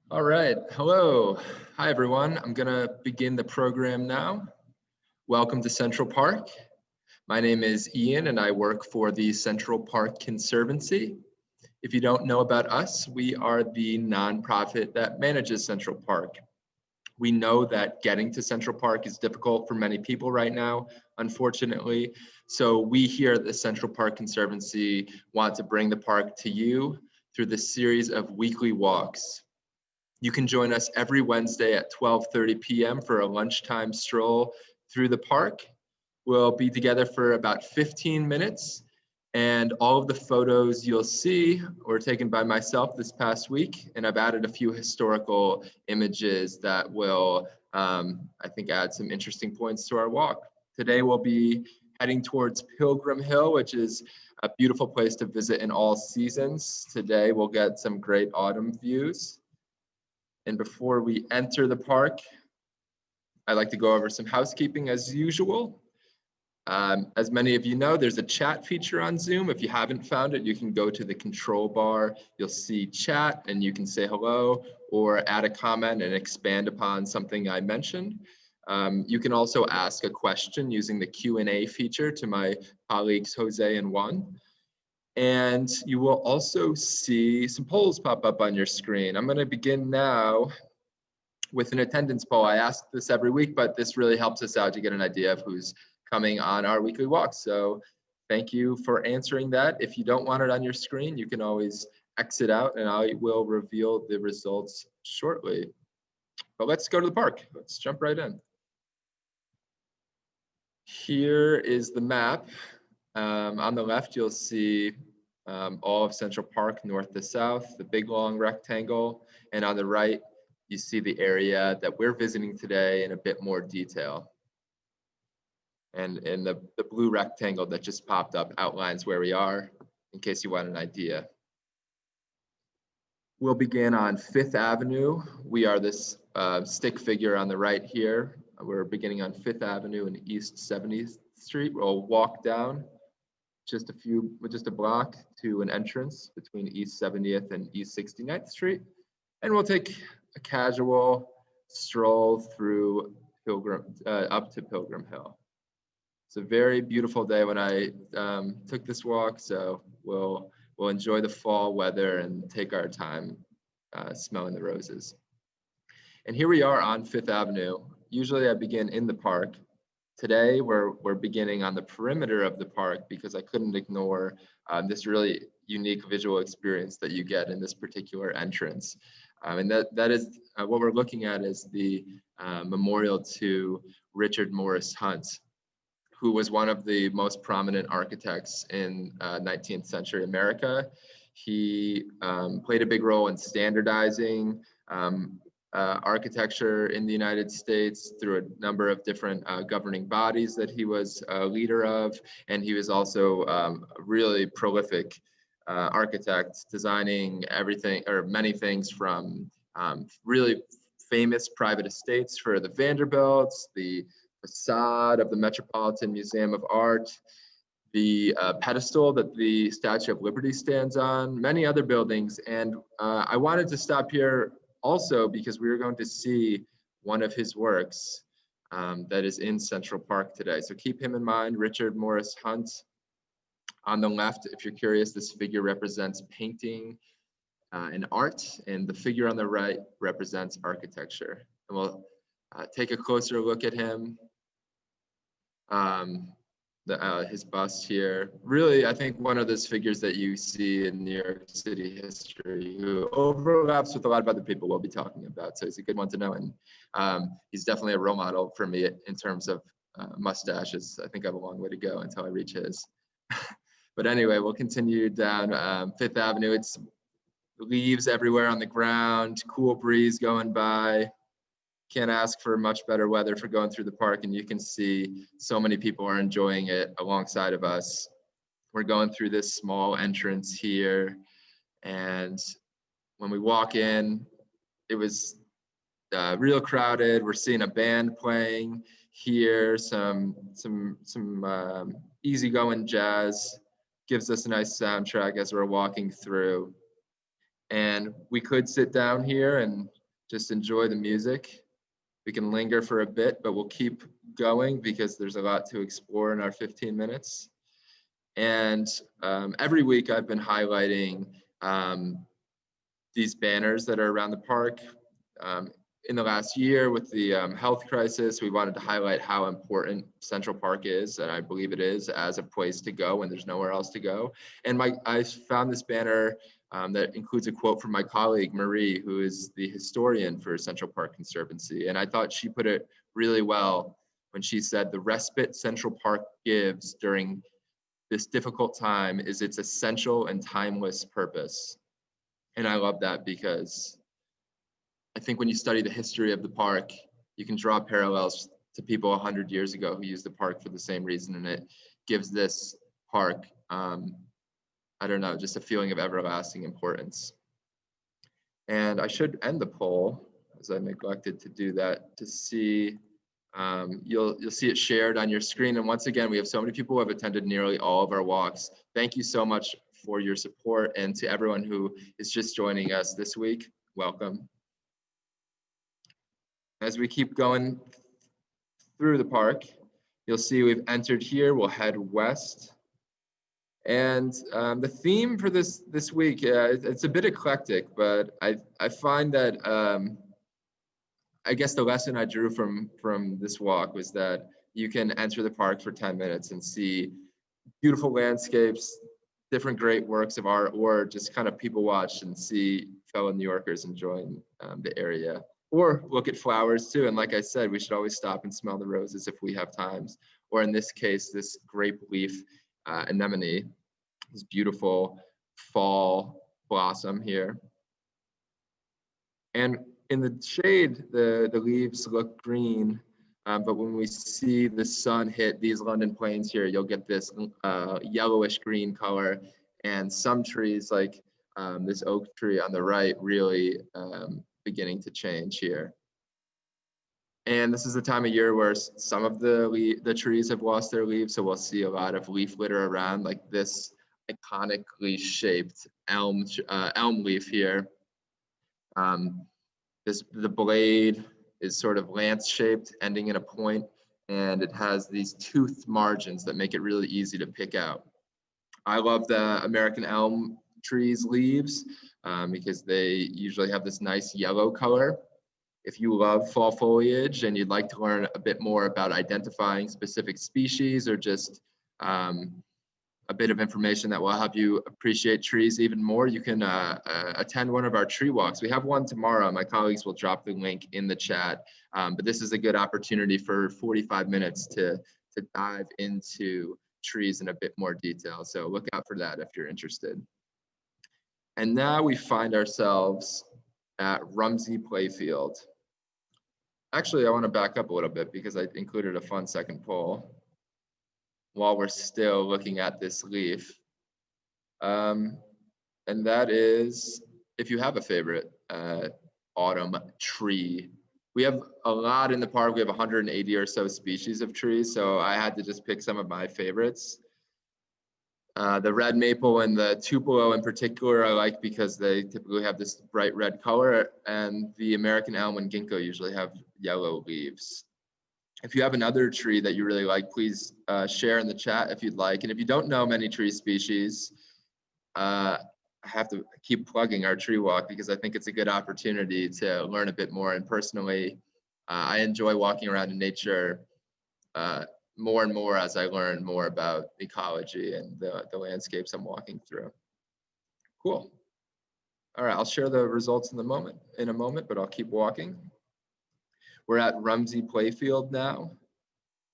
All right, hello. Hi, everyone. I'm gonna begin the program now. Welcome to Central Park. My name is Ian and I work for the Central Park Conservancy. If you don't know about us, we are the nonprofit that manages Central Park. We know that getting to Central Park is difficult for many people right now, unfortunately. So we here at the Central Park Conservancy want to bring the park to you through this series of weekly walks. You can join us every Wednesday at 12:30 p.m. for a lunchtime stroll through the park. We'll be together for about 15 minutes, and all of the photos you'll see were taken by myself this past week, and I've added a few historical images that will, I think, add some interesting points to our walk. Today we'll be heading towards Pilgrim Hill, which is a beautiful place to visit in all seasons. Today we'll get some great autumn views. And before we enter the park, I'd like to go over some housekeeping as usual. As many of you know, there's a chat feature on Zoom. If you haven't found it, you can go to the control bar. You'll see chat and you can say hello or add a comment and expand upon something I mentioned. You can also ask a question using the Q&A feature to my colleagues, Jose and Juan. And you will also see some polls pop up on your screen. I'm going to begin now with an attendance poll. I ask this every week, but this really helps us out to get an idea of who's coming on our weekly walk. So thank you for answering that. If you don't want it on your screen, you can always exit out and I will reveal the results shortly. But let's go to the park. Let's jump right in. Here is the map. On the left, you'll see all of Central Park, north to south, the big long rectangle. And on the right, you see the area that we're visiting today in a bit more detail. And the blue rectangle that just popped up outlines where we are, in case you want an idea. We'll begin on 5th Avenue. We are this stick figure on the right here. We're beginning on 5th Avenue and East 70th Street. We'll walk down just a block to an entrance between East 70th and East 69th Street. And we'll take a casual stroll through up to Pilgrim Hill. It's a very beautiful day when I took this walk, so we'll enjoy the fall weather and take our time smelling the roses. And here we are on 5th Avenue. Usually I begin in the park. Today, we're beginning on the perimeter of the park because I couldn't ignore this really unique visual experience that you get in this particular entrance. And that is what we're looking at is the memorial to Richard Morris Hunt, who was one of the most prominent architects in 19th century America. He played a big role in standardizing architecture in the United States through a number of different governing bodies that he was a leader of. And he was also a really prolific architect, designing everything or many things from really famous private estates for the Vanderbilts, the facade of the Metropolitan Museum of Art, the pedestal that the Statue of Liberty stands on, many other buildings. And I wanted to stop here also because we are going to see one of his works that is in Central Park today. So keep him in mind, Richard Morris Hunt. On the left, if you're curious, this figure represents painting and art, and the figure on the right represents architecture. And we'll take a closer look at him. His bust here. Really, I think one of those figures that you see in New York City history who overlaps with a lot of other people we'll be talking about. So he's a good one to know. And he's definitely a role model for me in terms of mustaches. I think I have a long way to go until I reach his. But anyway, we'll continue down 5th Avenue. It's leaves everywhere on the ground, cool breeze going by. Can't ask for much better weather for going through the park, and you can see so many people are enjoying it alongside of us. We're going through this small entrance here, and when we walk in, it was real crowded. We're seeing a band playing here, some easygoing jazz. Gives us a nice soundtrack as we're walking through. And we could sit down here and just enjoy the music. We can linger for a bit, but we'll keep going because there's a lot to explore in our 15 minutes. And every week I've been highlighting these banners that are around the park. In the last year with the health crisis, we wanted to highlight how important Central Park is, and I believe it is, as a place to go when there's nowhere else to go. And I found this banner that includes a quote from my colleague, Marie, who is the historian for Central Park Conservancy. And I thought she put it really well when she said, "The respite Central Park gives during this difficult time is its essential and timeless purpose." And I love that because I think when you study the history of the park, you can draw parallels to people 100 years ago who used the park for the same reason, and it gives this park, I don't know, just a feeling of everlasting importance. And I should end the poll, as I neglected to do that, to see, you'll see it shared on your screen. And once again, we have so many people who have attended nearly all of our walks. Thank you so much for your support, and to everyone who is just joining us this week, welcome. As we keep going through the park, you'll see we've entered here. We'll head west. And the theme for this week, it's a bit eclectic, but I find that I guess the lesson I drew from this walk was that you can enter the park for 10 minutes and see beautiful landscapes, different great works of art, or just kind of people watch and see fellow New Yorkers enjoying the area. Or look at flowers too. And like I said, we should always stop and smell the roses if we have times. Or in this case, this grape leaf anemone, this beautiful fall blossom here. And in the shade, the leaves look green, but when we see the sun hit these London plains here, you'll get this yellowish green color. And some trees, like this oak tree on the right, really beginning to change here. And this is the time of year where some of the trees have lost their leaves, so we'll see a lot of leaf litter around, like this iconically shaped elm leaf here. The blade is sort of lance shaped, ending in a point, and it has these toothed margins that make it really easy to pick out. I love the American elm trees leaves because they usually have this nice yellow color. If you love fall foliage and you'd like to learn a bit more about identifying specific species, or just a bit of information that will help you appreciate trees even more, you can attend one of our tree walks. We have one tomorrow. My colleagues will drop the link in the chat, but this is a good opportunity for 45 minutes to dive into trees in a bit more detail. So look out for that if you're interested. And now we find ourselves at Rumsey Playfield. Actually, I want to back up a little bit because I included a fun second poll while we're still looking at this leaf. And that is, if you have a favorite autumn tree. We have a lot in the park. We have 180 or so species of trees, so I had to just pick some of my favorites. The red maple and the tupelo in particular I like because they typically have this bright red color, and the American elm and ginkgo usually have yellow leaves. If you have another tree that you really like, please share in the chat if you'd like. And if you don't know many tree species, I have to keep plugging our tree walk because I think it's a good opportunity to learn a bit more. And personally, I enjoy walking around in nature more and more as I learn more about ecology and the landscapes I'm walking through. Cool. All right, I'll share the results in a moment, but I'll keep walking. We're at Rumsey Playfield now.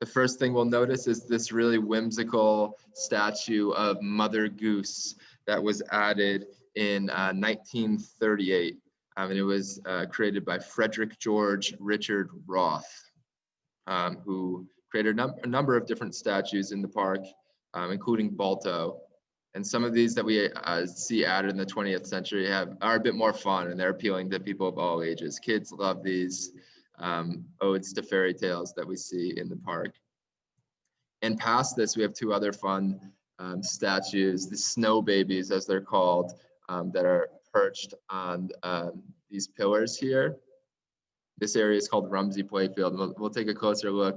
The first thing we'll notice is this really whimsical statue of Mother Goose that was added in 1938. And it was created by Frederick George Richard Roth, who created a number of different statues in the park, including Balto. And some of these that we see added in the 20th century are a bit more fun, and they're appealing to people of all ages. Kids love these odes to fairy tales that we see in the park. And past this, we have two other fun statues, the snow babies, as they're called, that are perched on these pillars here. This area is called Rumsey Playfield. We'll take a closer look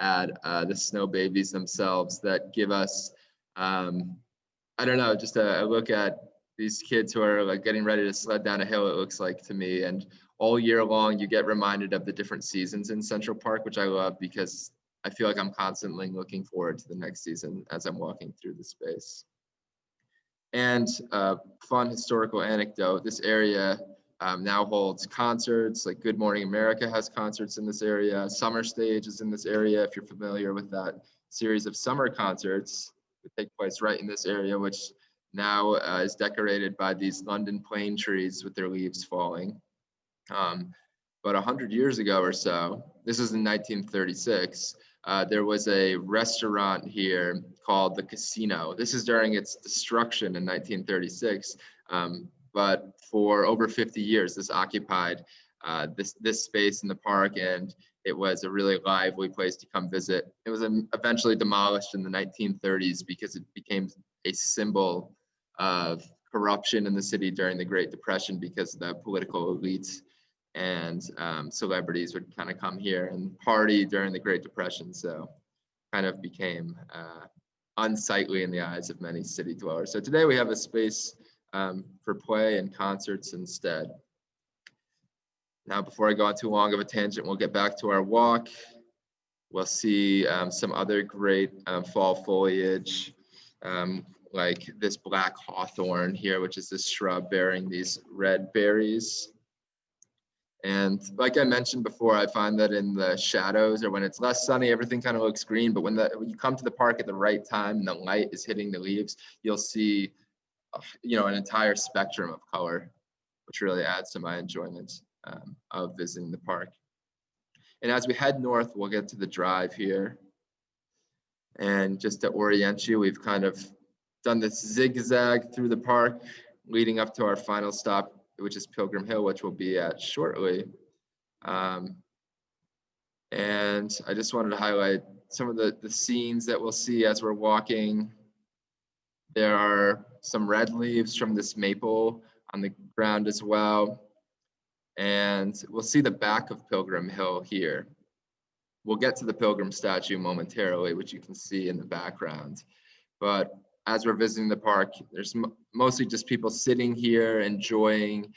at the snow babies themselves that give us, I don't know, just a look at these kids who are like getting ready to sled down a hill, it looks like to me. And all year long, you get reminded of the different seasons in Central Park, which I love because I feel like I'm constantly looking forward to the next season as I'm walking through the space. And fun historical anecdote, this area now holds concerts, like Good Morning America has concerts in this area. Summer Stage is in this area, if you're familiar with that series of summer concerts that take place right in this area, which now is decorated by these London plane trees with their leaves falling. But 100 years ago or so, this was in 1936, there was a restaurant here called the Casino. This is during its destruction in 1936, but for over 50 years, this occupied this space in the park, and it was a really lively place to come visit. It was eventually demolished in the 1930s because it became a symbol of corruption in the city during the Great Depression, because the political elites and celebrities would kind of come here and party during the Great Depression. So kind of became unsightly in the eyes of many city dwellers. So today we have a space for play and concerts instead. Now, before I go on too long of a tangent, we'll get back to our walk. We'll see some other great fall foliage, like this black hawthorn here, which is this shrub bearing these red berries. And like I mentioned before, I find that in the shadows or when it's less sunny, everything kind of looks green. But when you come to the park at the right time and the light is hitting the leaves, you'll see, an entire spectrum of color, which really adds to my enjoyment of visiting the park. And as we head north, we'll get to the drive here. And just to orient you, we've kind of done this zigzag through the park leading up to our final stop, which is Pilgrim Hill, which we'll be at shortly. And I just wanted to highlight some of the scenes that we'll see as we're walking. There are some red leaves from this maple on the ground as well. And we'll see the back of Pilgrim Hill here. We'll get to the Pilgrim Statue momentarily, which you can see in the background. But as we're visiting the park, there's mostly just people sitting here enjoying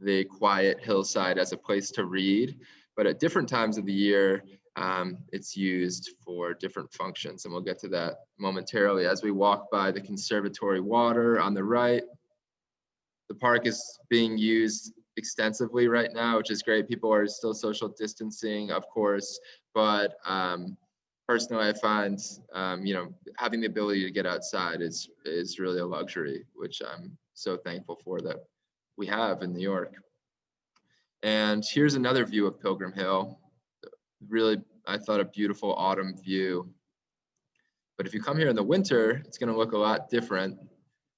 the quiet hillside as a place to read. But at different times of the year, it's used for different functions. And we'll get to that momentarily as we walk by the Conservatory Water on the right. The park is being used extensively right now, which is great. People are still social distancing, of course, but personally, I find, having the ability to get outside is really a luxury, which I'm so thankful for that we have in New York. And here's another view of Pilgrim Hill. Really, I thought a beautiful autumn view. But if you come here in the winter, it's going to look a lot different.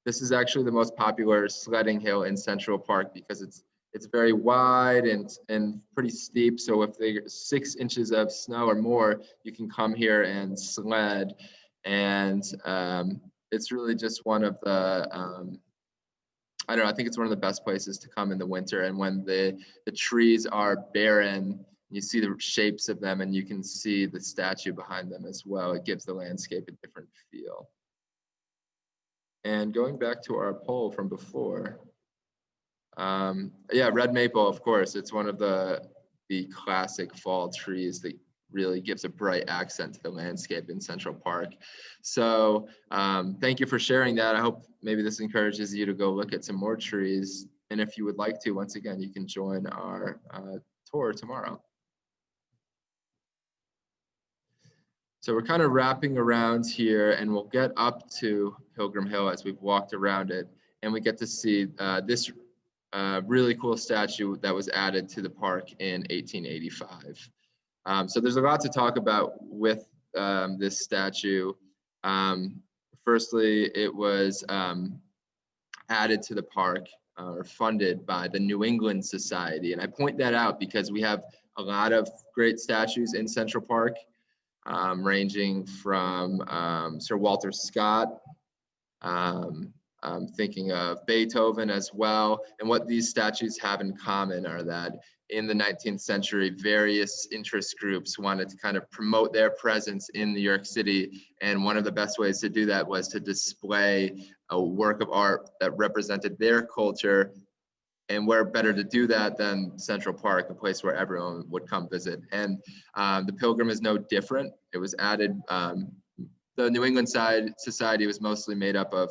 This is actually the most popular sledding hill in Central Park because it's very wide and pretty steep. So if there's 6 inches of snow or more, you can come here and sled. And it's really just one of the, I think it's one of the best places to come in the winter. And when the trees are barren, you see the shapes of them and you can see the statue behind them as well. It gives the landscape a different feel. And going back to our poll from before, red maple, of course, it's one of the classic fall trees that really gives a bright accent to the landscape in Central Park. So thank you for sharing that. I hope maybe this encourages you to go look at some more trees. And if you would like to, once again, you can join our tour tomorrow. So we're kind of wrapping around here and we'll get up to Pilgrim Hill as we've walked around it. And we get to see this really cool statue that was added to the park in 1885. So there's a lot to talk about with this statue. Firstly, it was added to the park or funded by the New England Society. And I point that out because we have a lot of great statues in Central Park, ranging from Sir Walter Scott, thinking of Beethoven as well. And what these statues have in common are that in the 19th century, various interest groups wanted to kind of promote their presence in New York City. And one of the best ways to do that was to display a work of art that represented their culture. And where better to do that than Central Park, a place where everyone would come visit. And the Pilgrim is no different. It was added, the New England Society was mostly made up of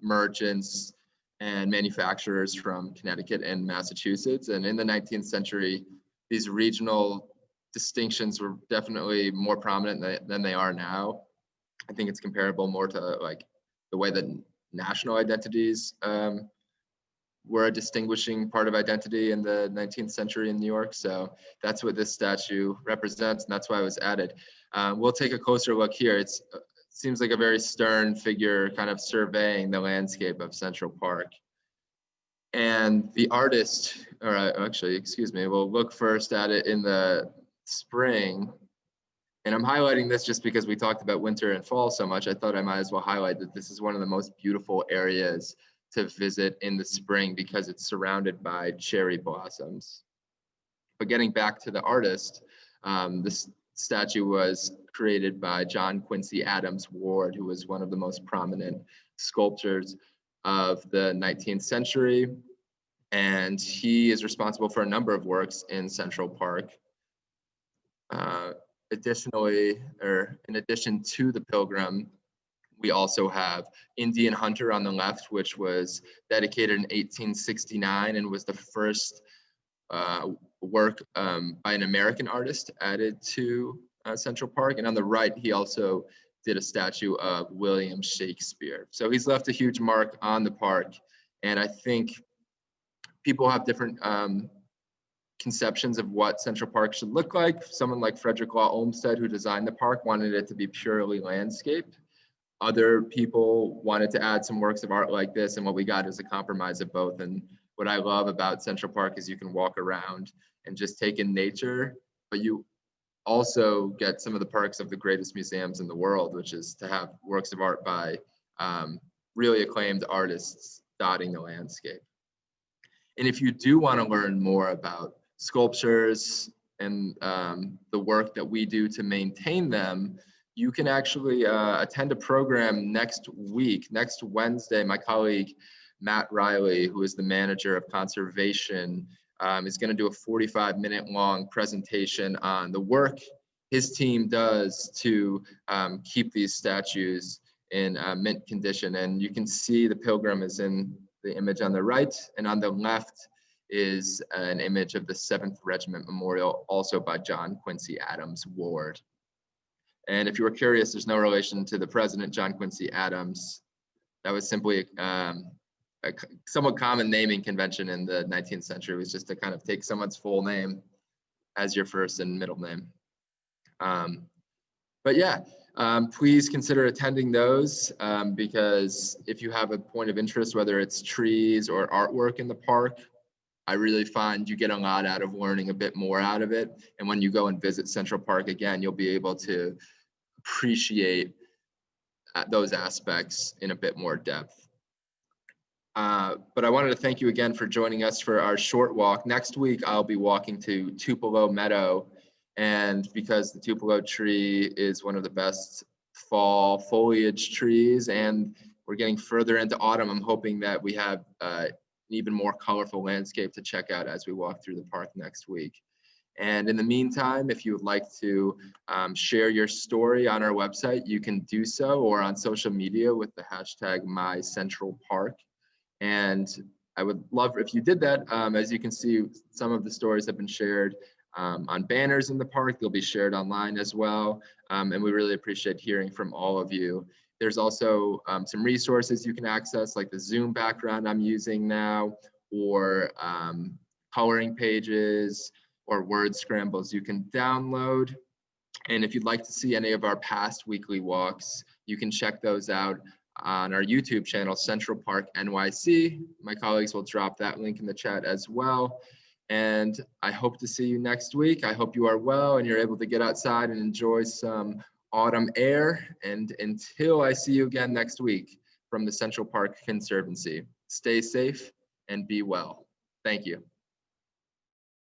merchants and manufacturers from Connecticut and Massachusetts. And in the 19th century, these regional distinctions were definitely more prominent than they are now. I think it's comparable more to like the way that national identities were a distinguishing part of identity in the 19th century in New York. So that's what this statue represents, and that's why it was added. We'll take a closer look here. It seems like a very stern figure kind of surveying the landscape of Central Park. And the artist, or actually, excuse me, we'll look first at it in the spring. And I'm highlighting this just because we talked about winter and fall so much. I thought I might as well highlight that this is one of the most beautiful areas to visit in the spring because it's surrounded by cherry blossoms. But getting back to the artist, this statue was created by John Quincy Adams Ward, who was one of the most prominent sculptors of the 19th century. And he is responsible for a number of works in Central Park. Additionally, or in addition to the Pilgrim, we also have Indian Hunter on the left, which was dedicated in 1869 and was the first work by an American artist added to Central Park. And on the right, he also did a statue of William Shakespeare. So he's left a huge mark on the park. And I think people have different conceptions of what Central Park should look like. Someone like Frederick Law Olmsted, who designed the park, wanted it to be purely landscaped. Other people wanted to add some works of art like this, and what we got is a compromise of both. And what I love about Central Park is you can walk around and just take in nature, but you also get some of the perks of the greatest museums in the world, which is to have works of art by really acclaimed artists dotting the landscape. And if you do want to learn more about sculptures and the work that we do to maintain them, you can actually attend a program next week. Next Wednesday, my colleague, Matt Riley, who is the manager of conservation, is going to do a 45-minute long presentation on the work his team does to keep these statues in mint condition. And you can see the Pilgrim is in the image on the right, and on the left is an image of the 7th Regiment Memorial, also by John Quincy Adams Ward. And if you were curious, there's no relation to the president, John Quincy Adams. That was simply a somewhat common naming convention in the 19th century. It was just to kind of take someone's full name as your first and middle name. But yeah, please consider attending those because if you have a point of interest, whether it's trees or artwork in the park, I really find you get a lot out of learning a bit more out of it. And when you go and visit Central Park again, you'll be able to appreciate those aspects in a bit more depth. But I wanted to thank you again for joining us for our short walk. Next week, I'll be walking to Tupelo Meadow. And because the Tupelo tree is one of the best fall foliage trees, and we're getting further into autumn, I'm hoping that we have an even more colorful landscape to check out as we walk through the park next week. And in the meantime, if you would like to share your story on our website, you can do so, or on social media with the hashtag #MyCentralPark. And I would love if you did that. As you can see, some of the stories have been shared on banners in the park. They'll be shared online as well. And we really appreciate hearing from all of you. There's also some resources you can access, like the Zoom background I'm using now, or coloring pages, or word scrambles you can download. And if you'd like to see any of our past weekly walks, you can check those out on our YouTube channel, Central Park NYC. My colleagues will drop that link in the chat as well. And I hope to see you next week. I hope you are well and you're able to get outside and enjoy some autumn air. And until I see you again next week, from the Central Park Conservancy. Stay safe and be well. Thank you.